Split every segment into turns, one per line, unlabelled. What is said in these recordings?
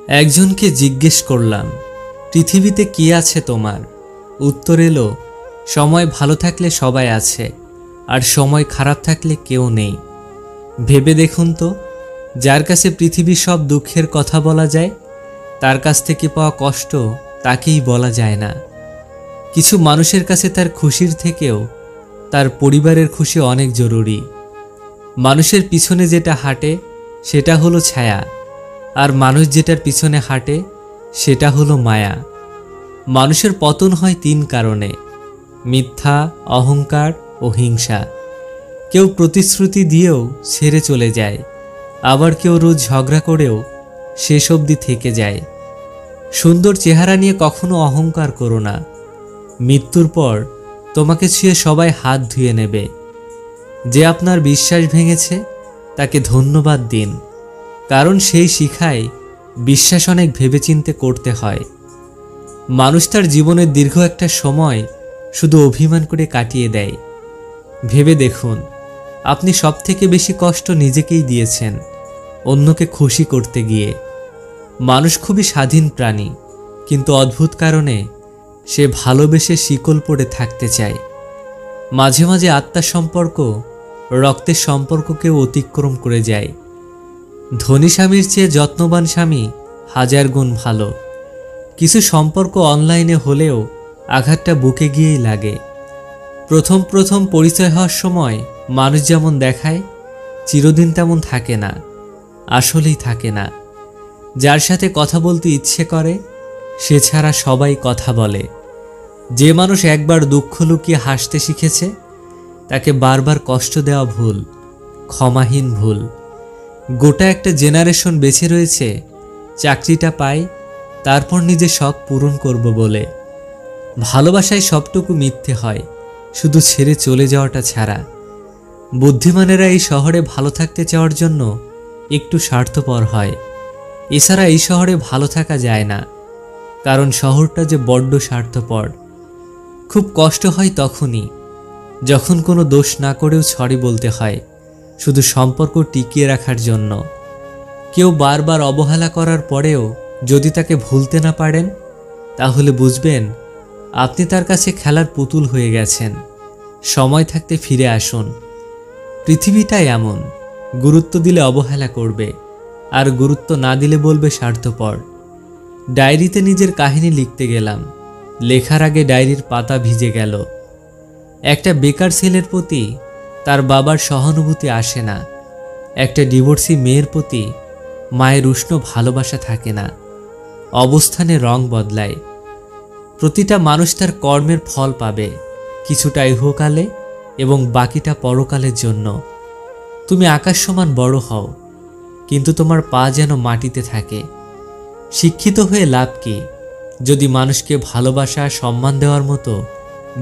একজনকে জিজ্ঞেস করলাম, পৃথিবীতে কি আছে তোমার? উত্তর এলো, সময় ভালো থাকলে সবাই আছে, আর সময় খারাপ থাকলে কেউ নেই। ভেবে দেখুন তো, যার কাছে পৃথিবীর সব দুঃখের কথা বলা যায়, তার কাছ থেকে পাওয়া কষ্ট তাকেই বলা যায় না। কিছু মানুষের কাছে তার খুশির থেকেও তার পরিবারের খুশি অনেক জরুরি। মানুষের পিছনে যেটা হাঁটে সেটা হলো ছায়া, আর মানুষ যেটার পিছনে হাঁটে সেটা হলো মায়া। মানুষের পতন হয় 3 কারণে: মিথ্যা, অহংকার ও হিংসা। কেউ প্রতিশ্রুতি দিয়েও ছেড়ে চলে যায়, আবার কেউ রোজ ঝগড়া করেও শেষ অবধি থেকে যায়। সুন্দর চেহারা নিয়ে কখনো অহংকার করো না। মৃত্যুর পর তোমাকে ছুঁয়ে সবাই হাত ধুয়ে নেবে। যে আপনার বিশ্বাস ভেঙেছে তাকে ধন্যবাদ দিন, কারণ সেই শিখায় বিশ্বাস অনেক ভেবেচিন্তে করতে হয়। মানুষ তার জীবনের দীর্ঘ একটা সময় শুধু অভিমান করে কাটিয়ে দেয়। ভেবে দেখুন, আপনি সবথেকে বেশি কষ্ট নিজেকেই দিয়েছেন অন্যকে খুশি করতে গিয়ে। মানুষ খুবই স্বাধীন প্রাণী, কিন্তু অদ্ভুত কারণে সে ভালোবেসে শিকল পড়ে থাকতে চায়। মাঝে মাঝে আত্মার সম্পর্ক রক্তের সম্পর্ককেও অতিক্রম করে যায়। ধনী স্বামীর চেয়ে যত্নবান স্বামী 1000 গুণ ভালো। কিছু সম্পর্ক অনলাইনে হলেও আঘাতটা বুকে গিয়েই লাগে। প্রথম প্রথম পরিচয় হওয়ার সময় মানুষ যেমন দেখায়, চিরদিন তেমন থাকে না, আসলেই থাকে না। যার সাথে কথা বলতে ইচ্ছে করে সে ছাড়া সবাই কথা বলে। যে মানুষ একবার দুঃখ লুকিয়ে হাসতে শিখেছে তাকে বারবার কষ্ট দেওয়া ভুল, ক্ষমাহীন ভুল। গোটা একটা জেনারেশন বেঁচে রয়েছে চাকরিটা পাই, তারপর নিজের শখ পূরণ করব বলে। ভালোবাসায় সবটুকু মিথ্যে হয়, শুধু ছেড়ে চলে যাওয়াটা ছাড়া। বুদ্ধিমানেরা এই শহরে ভালো থাকতে চাওয়ার জন্য একটু স্বার্থপর হয়। এছাড়া এই শহরে ভালো থাকা যায় না, কারণ শহরটা যে বড্ড স্বার্থপর। খুব কষ্ট হয় তখনই যখন কোনো দোষ না করেও সরি বলতে হয়, শুধু সম্পর্ক টিকিয়ে রাখার জন্য। কেউ বারবার অবহেলা করার পরেও যদি তাকে ভুলতে না পারেন, তাহলে বুঝবেন আপনি তার কাছে খেলার পুতুল হয়ে গেছেন। সময় থাকতে ফিরে আসুন। পৃথিবীটাই এমন, গুরুত্ব দিলে অবহেলা করবে, আর গুরুত্ব না দিলে বলবে স্বার্থপর। ডায়েরিতে নিজের কাহিনী লিখতে গেলাম, লেখার আগে ডায়েরির পাতা ভিজে গেল। একটা বেকার ছেলের প্রতি তার বাবার সহানুভূতি আসে না। একটা ডিভোর্সি মেয়ের প্রতি মায়ের উষ্ণ ভালোবাসা থাকে না। অবস্থানে রং বদলায়। প্রতিটা মানুষ তার কর্মের ফল পাবে, কিছুটা ইহকালে এবং বাকিটা পরকালের জন্য। তুমি আকাশ সমান বড় হও, কিন্তু তোমার পা যেন মাটিতে থাকে। শিক্ষিত হয়ে লাভ কি যদি মানুষকে ভালোবাসা, সম্মান দেওয়ার মতো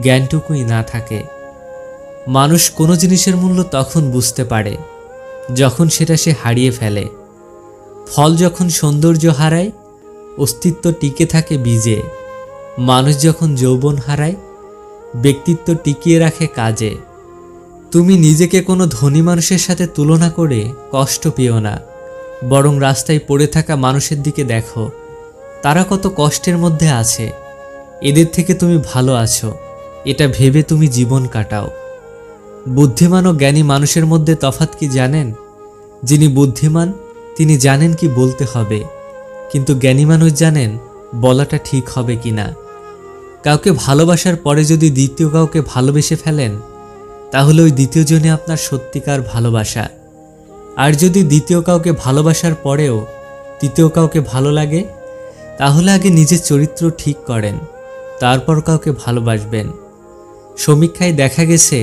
জ্ঞানটুকুই না থাকে? মানুষ কোনো জিনিসের মূল্য তখন বুঝতে পারে যখন সেটা সে হারিয়ে ফেলে। ফল যখন সৌন্দর্য হারায়, অস্তিত্ব টিকে থাকে বীজে। মানুষ যখন যৌবন হারায়, ব্যক্তিত্ব টিকিয়ে রাখে কাজে। তুমি নিজেকে কোনো ধনী মানুষের সাথে তুলনা করে কষ্ট পেও না, বরং রাস্তায় পড়ে থাকা মানুষের দিকে দেখো, তারা কত কষ্টের মধ্যে আছে। এদের থেকে তুমি ভালো আছো, এটা ভেবে তুমি জীবন কাটাও। বুদ্ধিমান ও জ্ঞানী মানুষের মধ্যে তফাৎ কি জানেন? যিনি বুদ্ধিমান তিনি জানেন কি বলতে হবে, কিন্তু জ্ঞানী মানুষ জানেন বলাটা ঠিক হবে কিনা। কাউকে ভালোবাসার পরে যদি দ্বিতীয় কাউকে ভালোবেসে ফেলেন, তাহলে ওই দ্বিতীয় জনে আপনার সত্যিকার ভালোবাসা। আর যদি দ্বিতীয় কাউকে ভালোবাসার পরেও তৃতীয় কাউকে ভালো লাগে, তাহলে আগে নিজের চরিত্র ঠিক করেন, তারপর কাউকে ভালোবাসবেন। সমীক্ষায় দেখা গেছে,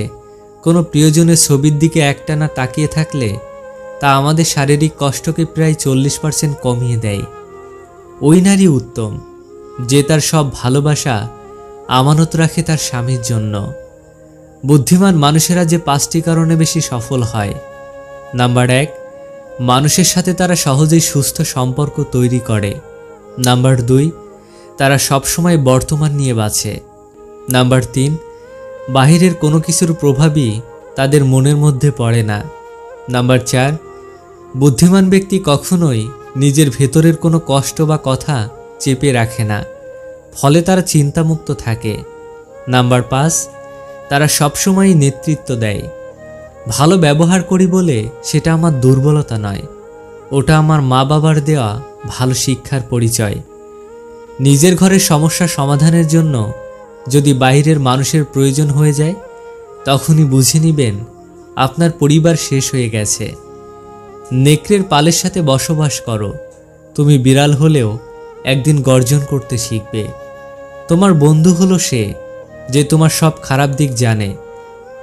কোনো প্রিয়জনের ছবির দিকে একটানা তাকিয়ে থাকলে তা আমাদের শারীরিক কষ্টকে প্রায় 40% কমিয়ে দেয়। ওই নারী উত্তম যে তার সব ভালোবাসা আমানত রাখে তার স্বামীর জন্য। বুদ্ধিমান মানুষেরা যে 5টি কারণে বেশি সফল হয়। নাম্বার 1, মানুষের সাথে তারা সহজেই সুস্থ সম্পর্ক তৈরি করে। নাম্বার 2, তারা সবসময় বর্তমান নিয়ে বাঁচে। নাম্বার 3, বাহিরের কোনো কিছুর প্রভাবই তাদের মনের মধ্যে পড়ে না। নাম্বার 4, বুদ্ধিমান ব্যক্তি কখনোই নিজের ভেতরের কোনো কষ্ট বা কথা চেপে রাখে না, ফলে তারা চিন্তামুক্ত থাকে। নাম্বার 5, তারা সবসময়ই নেতৃত্ব দেয়। ভালো ব্যবহার করি বলে সেটা আমার দুর্বলতা নয়, ওটা আমার মা বাবার দেওয়া ভালো শিক্ষার পরিচয়। নিজের ঘরের সমস্যা সমাধানের জন্য যদি বাইরের মানুষের প্রয়োজন হয়ে যায়, তখনই বুঝে নেবেন আপনার পরিবার শেষ হয়ে গেছে। নেকড়ের পালের সাথে বসবাস করো, তুমি বিড়াল হলেও একদিন গর্জন করতে শিখবে। তোমার বন্ধু হলো সে যে তোমার সব খারাপ দিক জানে,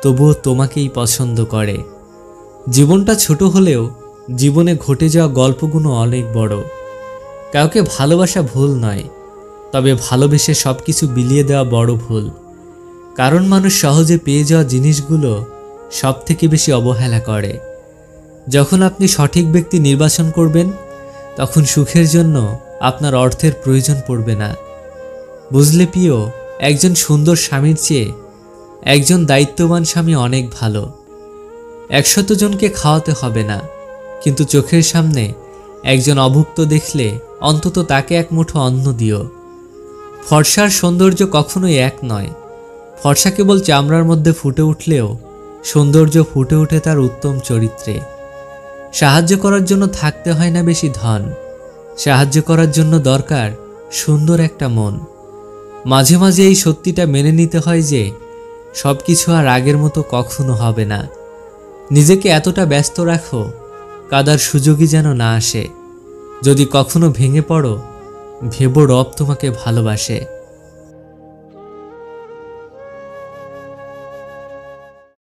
তবুও তোমাকেই পছন্দ করে। জীবনটা ছোট হলেও জীবনে ঘটে যাওয়া গল্পগুলো অনেক বড়। কাউকে ভালোবাসা ভুল নয়, তবে ভালোবেসে সব কিছু বিলিয়ে দেওয়া বড় ভুল। কারণ মানুষ সহজে পেয়ে যাওয়া জিনিসগুলো সব থেকে বেশি অবহেলা করে। যখন আপনি সঠিক ব্যক্তি নির্বাচন করবেন, তখন সুখের জন্য আপনার অর্থের প্রয়োজন পড়বে না। বুঝলে প্রিয়, একজন সুন্দর স্বামীর চেয়ে একজন দায়িত্ববান স্বামী অনেক ভালো। 100 জনকে খাওয়াতে হবে না, কিন্তু চোখের সামনে একজন অভুক্ত দেখলে অন্তত তাকে এক মুঠো অন্ন দিও। ফর্সার সৌন্দর্য কখনোই এক নয়। ফর্সা কেবল চামড়ার মধ্যে ফুটে উঠলেও সৌন্দর্য ফুটে ওঠে তার উত্তম চরিত্রে। সাহায্য করার জন্য থাকতে হয় না বেশি ধন, সাহায্য করার জন্য দরকার সুন্দর একটা মন। মাঝে মাঝে এই সত্যিটা মেনে নিতে হয় যে সব কিছু আর আগের মতো কখনো হবে না। নিজেকে এতটা ব্যস্ত রাখো, কাদার সুযোগই যেন না আসে। যদি কখনো ভেঙে পড়ো, ভেবো রব তোমাকে ভালোবাসে।